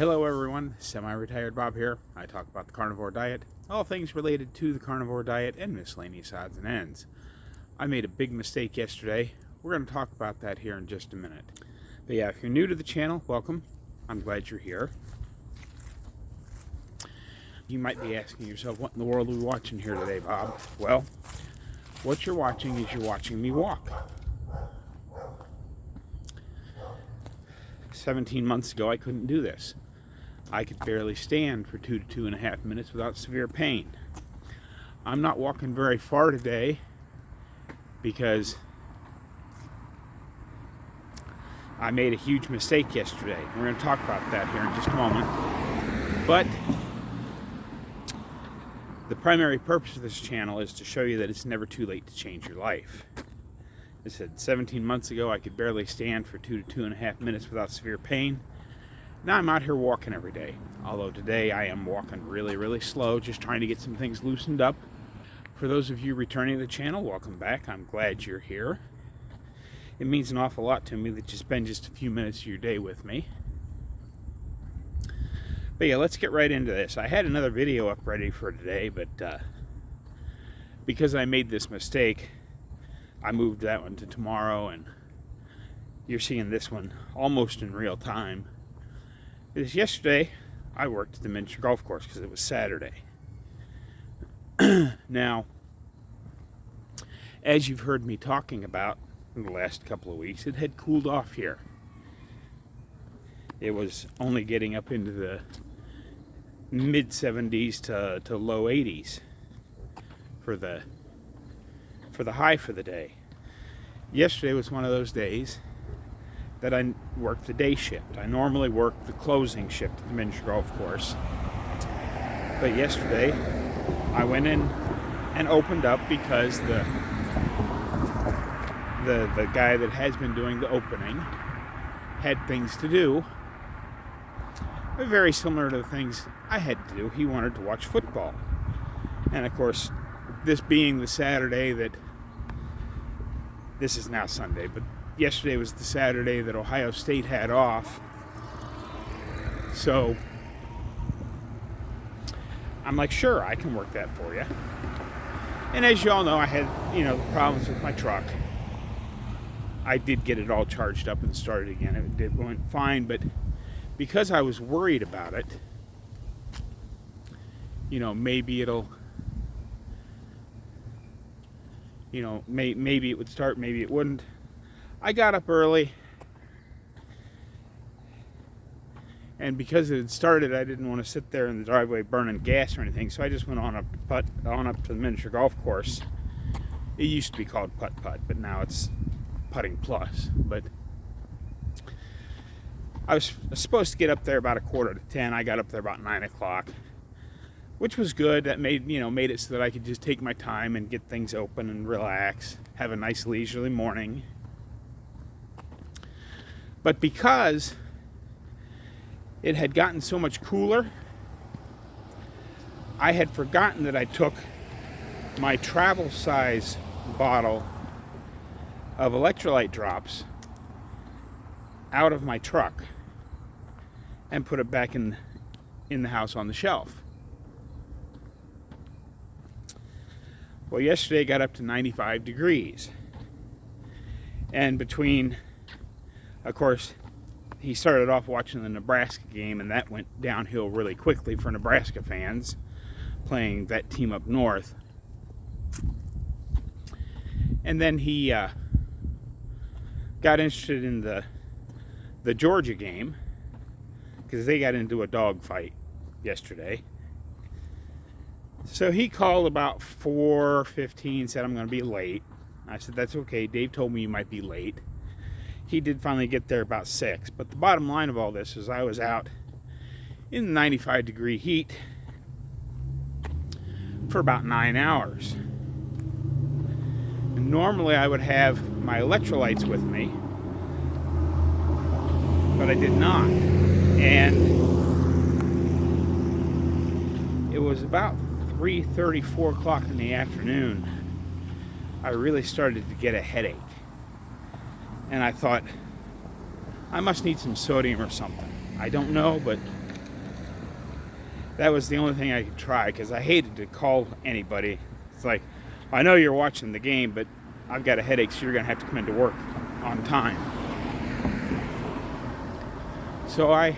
Hello everyone, semi-retired Bob here. I talk about the carnivore diet, all things related to the carnivore diet, and miscellaneous odds and ends. I made a big mistake yesterday. We're going to talk about that here in just a minute. But yeah, if you're new to the channel, welcome. I'm glad you're here. You might be asking yourself, what in the world are we watching here today, Bob? Well, what you're watching is you're watching me walk. 17 months ago, I couldn't do this. I could barely stand for 2 to 2.5 minutes without severe pain. I'm not walking very far today because I made a huge mistake yesterday. We're going to talk about that here in just a moment. But the primary purpose of this channel is to show you that it's never too late to change your life. I said 17 months ago I could barely stand for 2 to 2.5 minutes without severe pain. Now I'm out here walking every day. Although today I am walking really slow, just trying to get some things loosened up. For those of you returning to the channel, welcome back. I'm glad you're here. It means an awful lot to me that you spend just a few minutes of your day with me. But yeah, let's get right into this. I had another video up ready for today, but because I made this mistake, I moved that one to tomorrow, and you're seeing this one almost in real time. Because yesterday, I worked at the miniature golf course because it was Saturday. Now, as you've heard me talking about in the last couple of weeks, it had cooled off here. It was only getting up into the mid-70s to low 80s for the high for the day. Yesterday was one of those days that I worked the day shift. I normally work the closing shift at the miniature golf course. But yesterday, I went in and opened up because the guy that has been doing the opening had things to do. Very similar to the things I had to do. He wanted to watch football. And of course, this being the Saturday that this is now Sunday, but yesterday was the Saturday that Ohio State had off. So I'm like, sure, I can work that for you. And as you all know, I had, problems with my truck. I did get it all charged up and started again. It went fine, but because I was worried about it, maybe it'll, maybe it would start, maybe it wouldn't. I got up early, and because it had started, I didn't want to sit there in the driveway burning gas or anything, so I just went on up to the miniature golf course. It used to be called Putt-Putt, but now it's Putting Plus. But I was supposed to get up there about 9:45. I got up there about 9 o'clock. Which was good. That made it so that I could just take my time and get things open and relax, have a nice leisurely morning. But because it had gotten so much cooler, I had forgotten that I took my travel size bottle of electrolyte drops out of my truck and put it back in the house on the shelf. Well, yesterday it got up to 95 degrees. And between, of course, he started off watching the Nebraska game, and that went downhill really quickly for Nebraska fans playing that team up north. And then he got interested in the Georgia game because they got into a dogfight yesterday. So he called about 4:15, said, I'm going to be late. I said, that's okay. Dave told me you might be late. He did finally get there about 6. But the bottom line of all this is I was out in the 95 degree heat for about 9 hours. And normally I would have my electrolytes with me, but I did not. And it was about 3:30, 4 o'clock in the afternoon, I really started to get a headache. And I thought, I must need some sodium or something. I don't know, but that was the only thing I could try, because I hated to call anybody. It's like, I know you're watching the game, but I've got a headache, so you're going to have to come into work on time. So I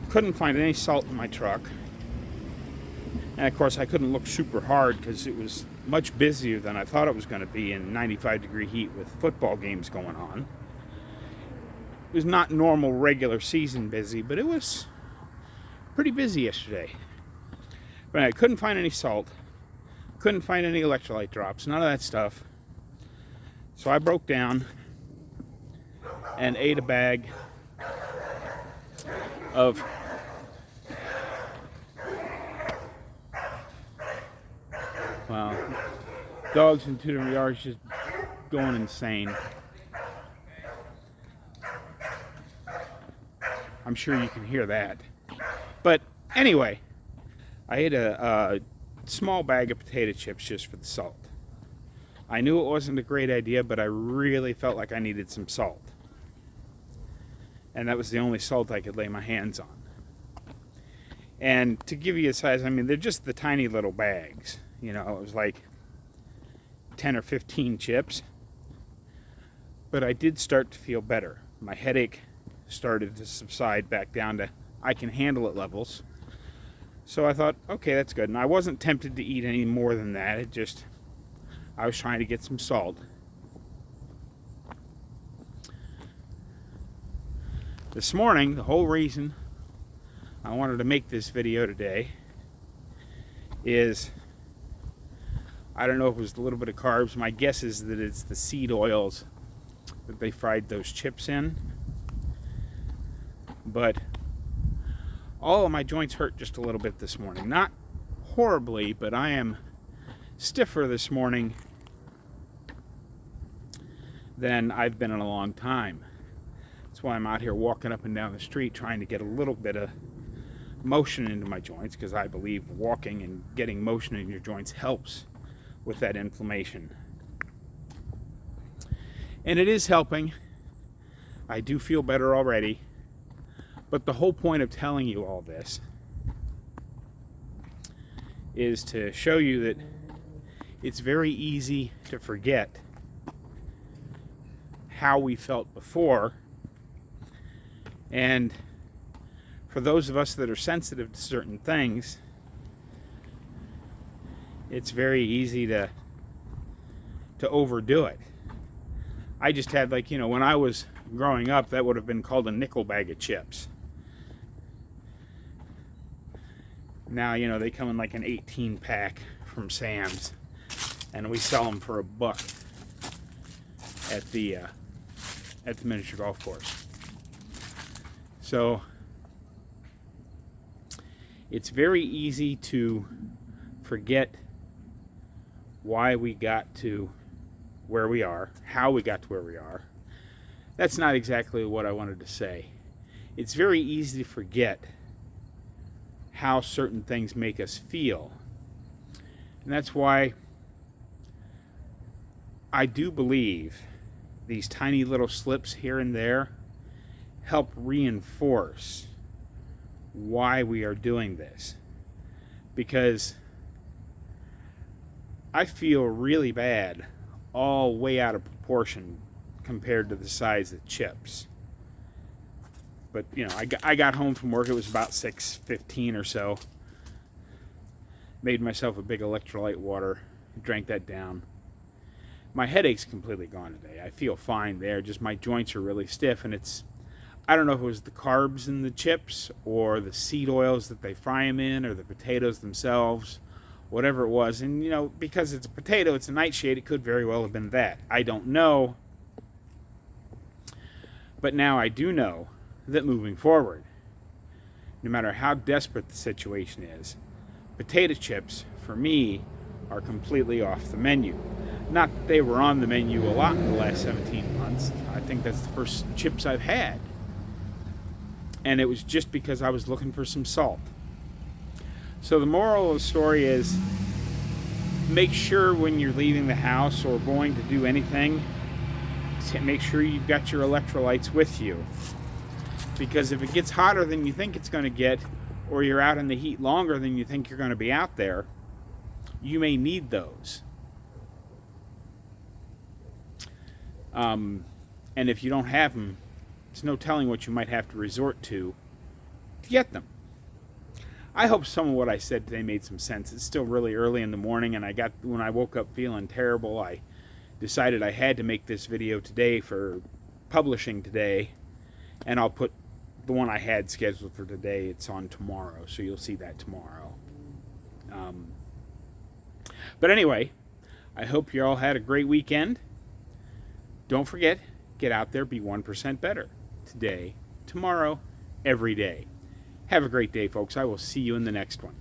couldn't find any salt in my truck. And of course I couldn't look super hard because it was much busier than I thought it was going to be in 95-degree heat with football games going on. It was not normal regular season busy, but it was pretty busy yesterday. But I couldn't find any salt. Couldn't find any electrolyte drops. None of that stuff. So I broke down and ate a bag of dogs in 2 different yards just going insane. I'm sure you can hear that. But anyway, I ate a small bag of potato chips just for the salt. I knew it wasn't a great idea, but I really felt like I needed some salt. And that was the only salt I could lay my hands on. And to give you a size, I mean, they're just the tiny little bags. You know, it was like 10 or 15 chips. But I did start to feel better. My headache started to subside back down to I can handle it levels. So I thought, okay, that's good. And I wasn't tempted to eat any more than that. It just, I was trying to get some salt. This morning, the whole reason I wanted to make this video today is, I don't know if it was a little bit of carbs. My guess is that it's the seed oils that they fried those chips in. But all of my joints hurt just a little bit this morning. Not horribly, but I am stiffer this morning than I've been in a long time. That's why I'm out here walking up and down the street trying to get a little bit of motion into my joints, because I believe walking and getting motion in your joints helps with that inflammation. And it is helping. I do feel better already. But the whole point of telling you all this is to show you that it's very easy to forget how we felt before. And for those of us that are sensitive to certain things, it's very easy to overdo it. I just had, like, you know, when I was growing up, that would have been called a nickel bag of chips. Now, you know, they come in like an 18 pack from Sam's, and we sell them for $1 at the miniature golf course. So it's very easy to forget why we got to where we are, how we got to where we are. That's not exactly what I wanted to say. It's very easy to forget how certain things make us feel. And that's why I do believe these tiny little slips here and there help reinforce why we are doing this. Because I feel really bad, all way out of proportion compared to the size of chips. But, you know, I got home from work, it was about 6:15 or so. Made myself a big electrolyte water, drank that down. My headache's completely gone today. I feel fine there, just my joints are really stiff, and it's, I don't know if it was the carbs in the chips or the seed oils that they fry them in or the potatoes themselves, whatever it was. And, you know, because it's a potato, it's a nightshade, it could very well have been that. I don't know. But now I do know that moving forward, no matter how desperate the situation is, potato chips, for me, are completely off the menu. Not that they were on the menu a lot in the last 17 months. I think that's the first chips I've had. And it was just because I was looking for some salt. So the moral of the story is, make sure when you're leaving the house or going to do anything, to make sure you've got your electrolytes with you. Because if it gets hotter than you think it's going to get, or you're out in the heat longer than you think you're going to be out there, you may need those. And if you don't have them, it's no telling what you might have to resort to get them. I hope some of what I said today made some sense. It's still really early in the morning, and when I woke up feeling terrible, I decided I had to make this video today for publishing today, and I'll put the one I had scheduled for today. It's on tomorrow, so you'll see that tomorrow. But anyway, I hope you all had a great weekend. Don't forget, get out there, be 1% better. Today, tomorrow, every day. Have a great day, folks. I will see you in the next one.